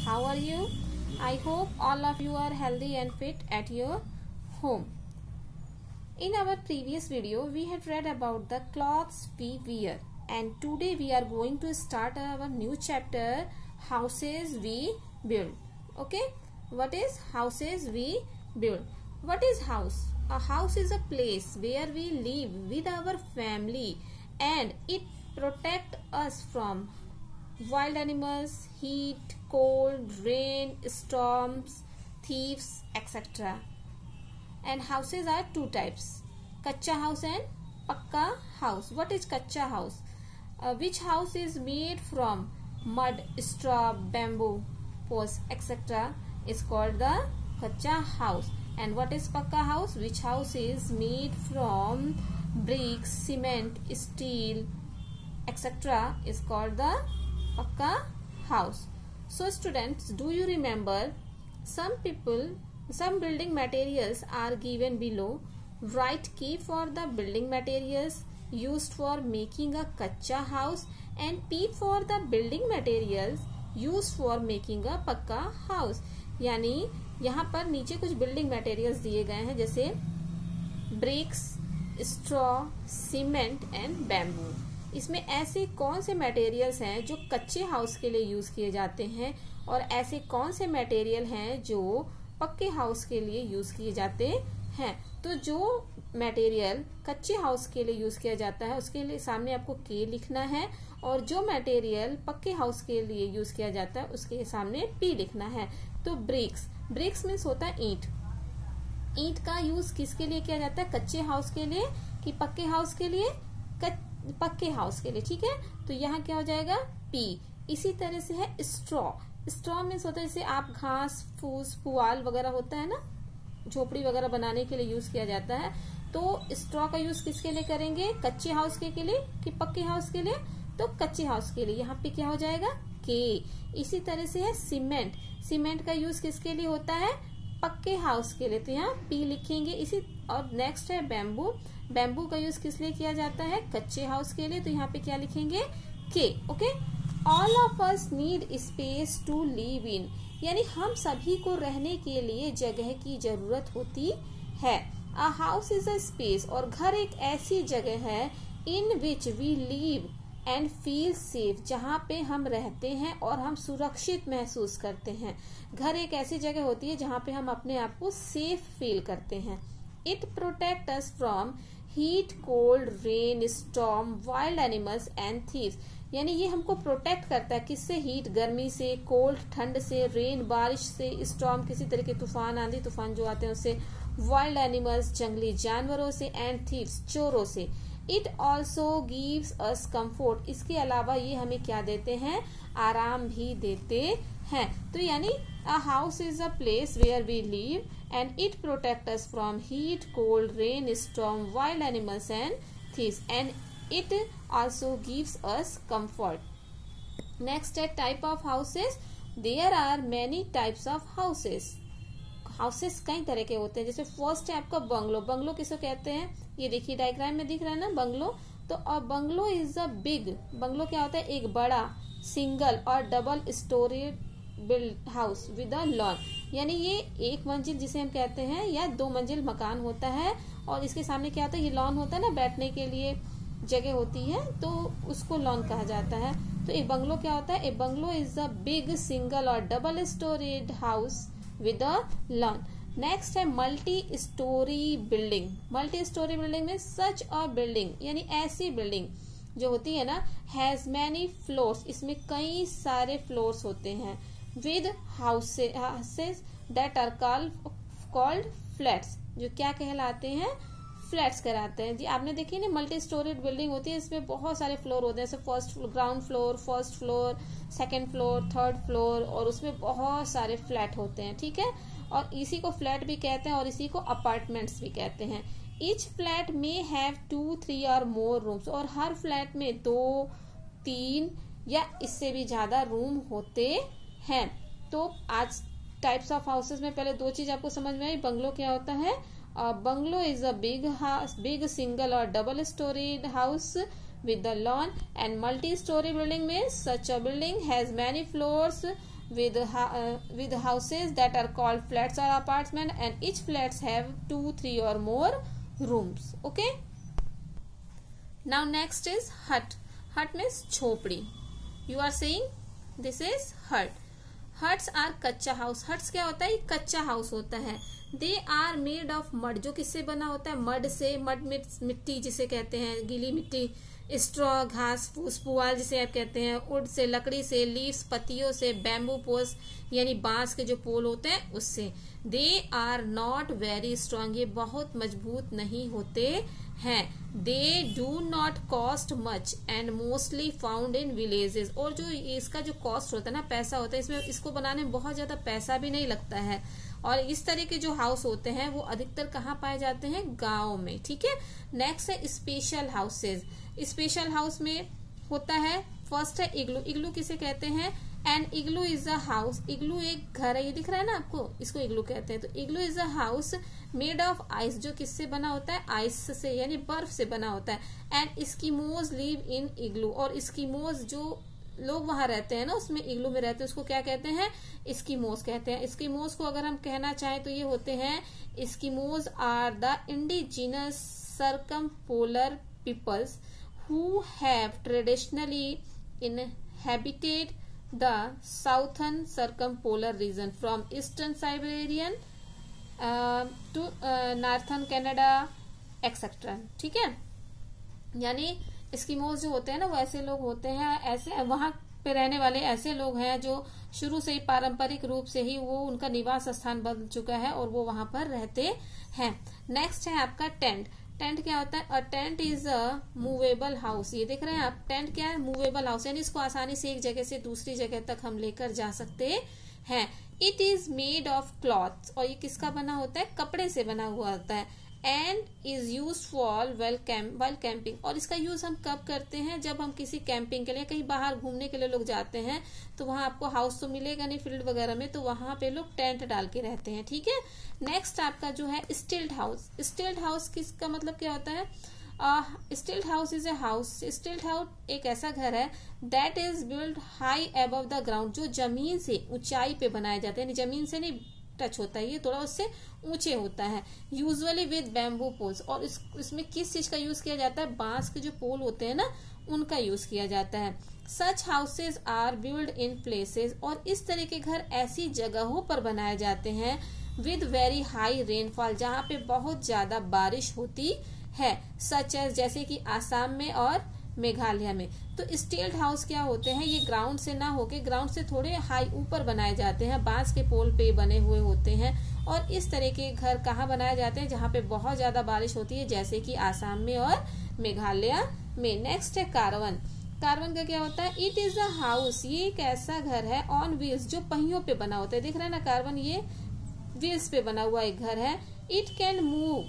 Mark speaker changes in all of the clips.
Speaker 1: How are you? I hope all of you are healthy and fit at your home. In our previous video, we had read about the clothes we wear, and today we are going to start our new chapter, houses we build. Okay, what is houses we build? What is house? A house is a place where we live with our family and it protects us from wild animals, heat, cold, rain, storms, thieves, etc. And houses are two types, kacha house and pakka house. What is kacha house? Which house is made from mud, straw, bamboo, posts, etc. is called the kacha house. And what is pakka house? Which house is made from bricks, cement, steel, etc. is called the pakka house. So students, do you remember some building materials are given below. Write K for the building materials used for making a kacha house and P for the building materials used for making a pakka house. यानी यहाँ पर नीचे कुछ building materials दिए गए हैं, जैसे bricks, straw, cement and bamboo. इसमें ऐसे कौन से मटेरियल्स हैं जो कच्चे हाउस के लिए यूज किए जाते हैं और ऐसे कौन से मटेरियल हैं जो पक्के हाउस के लिए यूज किए जाते हैं. तो जो मटेरियल कच्चे हाउस के लिए यूज किया जाता है उसके लिए सामने आपको के लिखना है, और जो मटेरियल पक्के हाउस के लिए यूज किया जाता है उसके सामने पी लिखना है. तो ब्रिक्स मीन्स होता है ईंट. ईंट का यूज किसके लिए किया जाता है? कच्चे हाउस के लिए कि पक्के हाउस के लिए? पक्के हाउस के लिए. ठीक है, तो यहाँ क्या हो जाएगा? पी. इसी तरह से है स्ट्रॉ. स्ट्रॉ मीन्स होता है जैसे आप घास फूस पुआल वगैरह होता है ना, झोपड़ी वगैरह बनाने के लिए यूज किया जाता है. तो स्ट्रॉ का यूज किसके लिए करेंगे? कच्चे हाउस के लिए कि पक्के हाउस के लिए? तो कच्चे हाउस के लिए. यहाँ पे क्या हो जाएगा? के. इसी तरह से है सीमेंट. सीमेंट का यूज किसके लिए होता है? पक्के हाउस के लिए, तो यहाँ पी लिखेंगे. इसी और नेक्स्ट है बैम्बू. बैम्बू का यूज किस लिए किया जाता है? कच्चे हाउस के लिए, तो यहाँ पे क्या लिखेंगे? K. Okay. All of us need space to live in, यानी हम सभी को रहने के लिए जगह की जरूरत होती है. A house is a space, और घर एक ऐसी जगह है in which we live and feel safe, जहाँ पे हम रहते हैं और हम सुरक्षित महसूस करते हैं. घर एक ऐसी जगह होती है जहाँ पे हम अपने आप को सेफ फील करते हैं. It protect us from heat, cold, rain, storm, wild animals and thieves, यानी ये हमको प्रोटेक्ट करता है. किससे? हीट गर्मी से, कोल्ड ठंड से, रेन बारिश से, स्टॉर्म किसी तरह के तूफान आंधी तूफान जो आते हैं उससे, वाइल्ड एनिमल्स जंगली जानवरों से, एंड थीव्स चोरों से. It also gives us comfort, इसके अलावा ये हमें क्या देते हैं? आराम भी देते हैं. तो यानी a house is a place where we live and it protect us from heat, cold, rain, storm, wild animals and thieves, and it also gives us comfort. Next है type of houses. There are many types of houses. Houses कई तरह के होते हैं. जैसे first है आपका bungalow. Bungalow किसको कहते हैं? ये देखिए डायग्राम में दिख रहा है ना बंगलो. तो a bungalow is a big. Bungalow क्या होता है? एक बड़ा single or double storey build house with a lawn, यानी ये एक मंजिल जिसे हम कहते हैं या 2 मंजिल मकान होता है, और इसके सामने क्या होता है? ये लॉन होता है ना, बैठने के लिए जगह होती है, तो उसको लॉन कहा जाता है. तो एक बंगलो क्या होता है? A bungalow is a big single or double storeyed house with a lawn. Next है multi storey building. Multi storey building में सच अ बिल्डिंग, यानी ऐसी बिल्डिंग जो होती है ना, हैज मैनी फ्लोर्स, इसमें कई सारे फ्लोर्स होते हैं, with houses that are called flats, जो क्या कहलाते हैं? फ्लैट्स कराते हैं. जी आपने देखी ना, मल्टी स्टोरेड बिल्डिंग होती है, इसमें बहुत सारे फ्लोर होते हैं, जैसे first ground floor, first floor, second floor, third floor, और उसमें बहुत सारे फ्लैट होते हैं. ठीक है, और इसी को फ्लैट भी कहते हैं और इसी को अपार्टमेंट्स भी कहते हैं. ईच फ्लैट में हैव 2, 3 और मोर रूम्स, और हर फ्लैट में 2, 3 या इससे भी ज्यादा रूम होते हैं. तो आज टाइप्स ऑफ हाउसेस में पहले 2 चीज आपको समझ में आई. बंगलो क्या होता है? Bungalow is a big single or double storeyed house with the lawn, and multi-story building means such a building has many floors with houses that are called flats or apartment, and each flats have 2, 3 or more rooms. Okay. Now next is hut. Hut means झोपड़ी. You are saying this is hut. Huts are कच्चा house. Huts क्या होता है? ये कच्चा house होता है. They are made of mud. जो किससे बना होता है? मड से. मड मिट्टी जिसे कहते हैं, गीली मिट्टी. स्ट्रॉ घास फूस, पुआल जिसे आप कहते हैं. वुड से, लकड़ी से. लीव्स पत्तियों से. बैम्बू पोल्स यानी बांस के जो पोल होते हैं उससे. They are not very strong. ये बहुत मजबूत नहीं होते हैं. They do not cost much and mostly found in villages. और जो इसका जो कॉस्ट होता है ना, पैसा होता है, इसमें इसको बनाने में बहुत ज्यादा पैसा भी नहीं लगता है. और इस तरह के जो हाउस होते हैं वो अधिकतर कहाँ पाए जाते हैं? गाँव में. ठीक है. नेक्स्ट है स्पेशल हाउसेज. स्पेशल हाउस में होता है, फर्स्ट है इग्लू. इग्लू किसे कहते हैं? An igloo is a house. Igloo एक घर है. ये दिख रहा है ना आपको, इसको इग्लू कहते हैं. तो igloo is a house made of ice. जो किससे बना होता है? आइस से यानी बर्फ से बना होता है. एंड इस्किमोज लिव इन इग्लू. और इस्किमोज जो लोग वहां रहते हैं ना, उसमें इग्लू में रहते हैं, उसको क्या कहते हैं? इस्किमोज कहते हैं. इस्किमोज को अगर हम कहना चाहें तो ये होते हैं, Eskimos are the indigenous circumpolar peoples who have traditionally inhabited the southern circumpolar region from eastern Siberian to northern Canada etc. ठीक है. यानी एस्किमोज जो होते हैं ना, वो ऐसे लोग होते हैं, ऐसे वहां पे रहने वाले ऐसे लोग हैं जो शुरू से ही पारंपरिक रूप से ही वो उनका निवास स्थान बन चुका है और वो वहां पर रहते हैं. नेक्स्ट है आपका टेंट. टेंट क्या होता है? A tent is a movable house. ये देख रहे हैं आप, टेंट क्या है? Movable house. यानी इसको आसानी से एक जगह से दूसरी जगह तक हम लेकर जा सकते हैं. It is made of cloth. और ये किसका बना होता है? कपड़े से बना हुआ होता है. And is use for well camping. और इसका यूज हम कब करते हैं? जब हम किसी कैंपिंग के लिए, कहीं बाहर घूमने के लिए लोग जाते हैं, तो वहां आपको हाउस तो मिलेगा नहीं फील्ड वगैरह में, तो वहां पे लोग टेंट डाल के रहते हैं. ठीक है. नेक्स्ट आपका जो है स्टिल्ट हाउस. स्टिल्ट हाउस किसका मतलब क्या होता है? स्टिल्ट हाउस इज ए हाउस. स्टिल्ट हाउस एक ऐसा घर है that is build high above the ground. जो जमीन से ऊंचाई पे बनाए जाते हैं. जमीन से नहीं टच होता है, ये थोड़ा उससे ऊंचे होता है. Usually with bamboo poles. और इसमें किस चीज का यूज किया जाता है? बांस के जो पोल होते हैं ना, उनका यूज किया जाता है. Such houses are build in places. और इस तरह के घर ऐसी जगहों पर बनाए जाते हैं विद वेरी हाई रेनफॉल, जहाँ पे बहुत ज्यादा बारिश होती है. सच एज जैसे कि आसाम में और मेघालय में. तो स्टिल्ट हाउस क्या होते हैं? ये ग्राउंड से ना होके ग्राउंड से थोड़े हाई ऊपर बनाए जाते हैं. बांस के पोल पे बने हुए होते हैं. और इस तरह के घर कहाँ बनाए जाते हैं? जहाँ पे बहुत ज्यादा बारिश होती है, जैसे कि आसाम में और मेघालय में. नेक्स्ट है कारवन. कारवन का क्या होता है? It is a house. ये एक ऐसा घर है ऑन व्हील्स, जो पहियों पे बना होता है. देख रहे हैं ना कारवन, ये व्हील्स पे बना हुआ एक घर है. It can move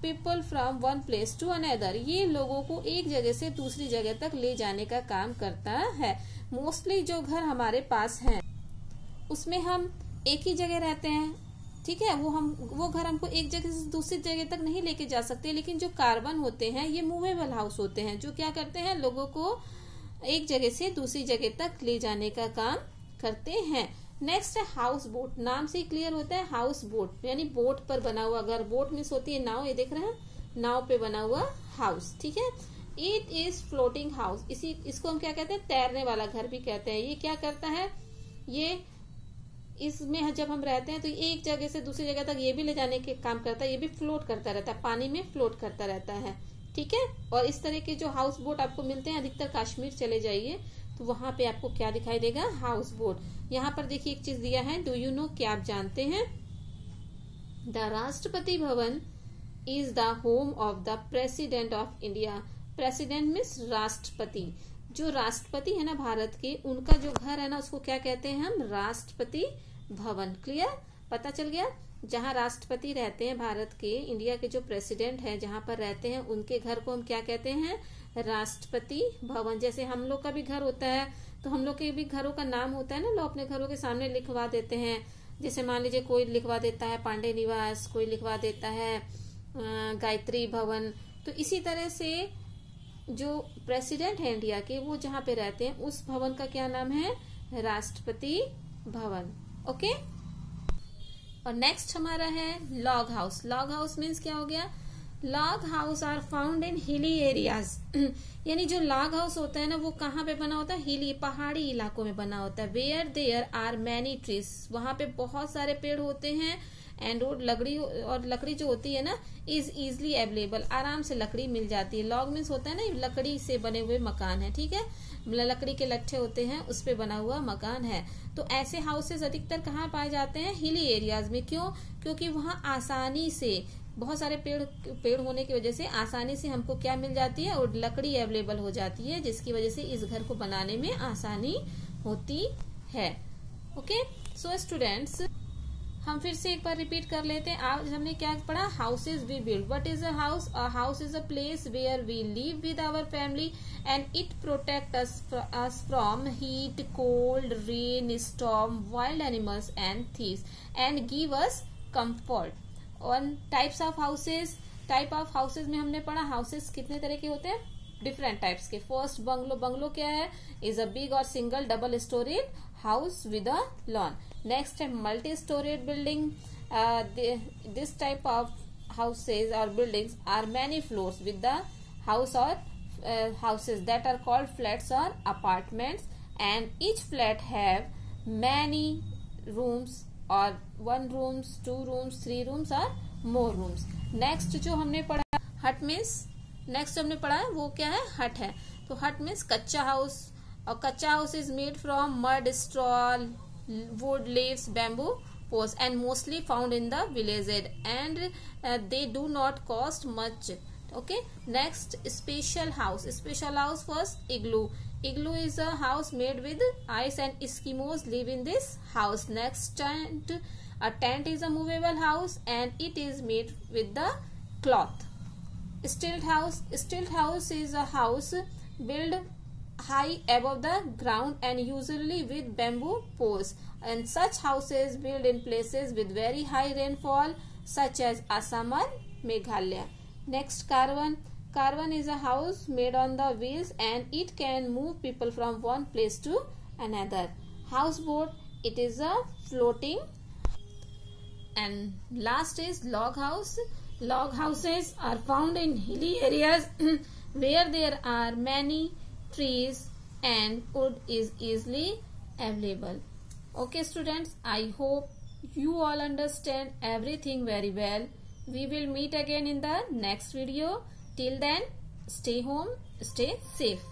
Speaker 1: people from one place to another. ये लोगों को एक जगह से दूसरी जगह तक ले जाने का काम करता है. मोस्टली जो घर हमारे पास हैं उसमें हम एक ही जगह रहते हैं. ठीक है. वो घर हमको एक जगह से दूसरी जगह तक नहीं लेके जा सकते. लेकिन जो कार्बन होते हैं ये मूवेबल हाउस होते हैं, जो क्या करते हैं? लोगों को एक जगह से दूसरी जगह तक ले जाने का काम करते हैं. नेक्स्ट है हाउस बोट. नाम से क्लियर होता है, हाउस बोट यानी बोट पर बना हुआ घर. बोट मीन्स होती है नाव. ये देख रहे हैं, नाव पे बना हुआ हाउस. ठीक है. It is floating house. इसको हम क्या कहते हैं? तैरने वाला घर भी कहते हैं. ये क्या करता है? ये इसमें जब हम रहते हैं तो एक जगह से दूसरी जगह तक ये भी ले जाने के काम करता है. ये भी फ्लोट करता रहता है, पानी में फ्लोट करता रहता है. ठीक है. और इस तरह के जो हाउस बोट आपको मिलते हैं, अधिकतर कश्मीर चले जाइए तो वहां पे आपको क्या दिखाई देगा? House boat. यहाँ पर देखिए एक चीज दिया है, डू यू नो, क्या आप जानते हैं? The Rashtrapati Bhavan is the home of the president of India. President means राष्ट्रपति. जो राष्ट्रपति है ना भारत के, उनका जो घर है ना, उसको क्या कहते हैं हम? राष्ट्रपति भवन. क्लियर? पता चल गया? जहाँ राष्ट्रपति रहते हैं भारत के, इंडिया के जो प्रेसिडेंट है जहाँ पर रहते हैं, उनके घर को हम क्या कहते हैं? राष्ट्रपति भवन. जैसे हम लोग का भी घर होता है, तो हम लोग के भी घरों का नाम होता है ना, लोग अपने घरों के सामने लिखवा देते हैं. जैसे मान लीजिए कोई लिखवा देता है पांडे निवास, कोई लिखवा देता है गायत्री भवन. तो इसी तरह से जो प्रेसिडेंट है इंडिया के, वो जहाँ पे रहते हैं उस भवन का क्या नाम है? राष्ट्रपति भवन। ओके, और नेक्स्ट हमारा है log house. Log house means क्या हो गया? Log house are found in hilly areas. यानी जो लॉग हाउस होता है ना, वो कहाँ पे बना होता है? हिली, पहाड़ी इलाकों में बना होता है। Where there are many trees, वहां पे बहुत सारे पेड़ होते हैं। एंड लकड़ी जो होती है ना, इज इजली अवेलेबल, आराम से लकड़ी मिल जाती है। लॉग मीन्स होता है ना, लकड़ी से बने हुए मकान है, ठीक है, लकड़ी के लट्ठे होते हैं, उस पे बना हुआ मकान है। तो ऐसे हाउसेस अधिकतर कहाँ पाए जाते हैं? हिली एरियाज में। क्यों? क्योंकि वहां आसानी से, बहुत सारे पेड़ होने की वजह से आसानी से हमको क्या मिल जाती है? और लकड़ी अवेलेबल हो जाती है, जिसकी वजह से इस घर को बनाने में आसानी होती है। ओके, सो स्टूडेंट्स, हम फिर से एक बार रिपीट कर लेते हैं। आज हमने क्या पढ़ा? Houses we build. What is a house? A house is a place where we live with our family and it protect us from heat, cold, rain, storm, wild animals and thieves and give us comfort. और types of houses, type of houses में हमने पढ़ा houses कितने तरह के होते हैं? Different types के। First bungalow. बंगलो क्या है? इज अ बिग और single double storeyed house with a lawn. Next है multi-storied building. This type of houses or buildings are many floors with the house or houses that are called flats or apartments, and each flat have many rooms or 1 rooms, 2 rooms, 3 rooms or more rooms. Next जो हमने पढ़ा hut means, next जो हमने पढ़ा है वो क्या है? hut है। तो hut means कच्चा हाउस। और कच्चा house is made from mud, straw, would, leaves, bamboo, posts and mostly found in the villages and they do not cost much. Okay, next special house. Special house first, igloo. Igloo is a house made with ice and Eskimos live in this house. Next, tent. A tent is a movable house and it is made with the cloth. Stilt house. Stilt house is a house built high above the ground and usually with bamboo poles, and such houses built in places with very high rainfall such as Assam or Meghalaya. Next, caravan. Caravan is a house made on the wheels and it can move people from one place to another. Houseboat, it is a floating. And last is log house. Log houses are found in hilly areas where there are many trees and wood is easily available. Okay students, I hope you all understand everything very well. We will meet again in the next video. Till then, stay home, stay safe.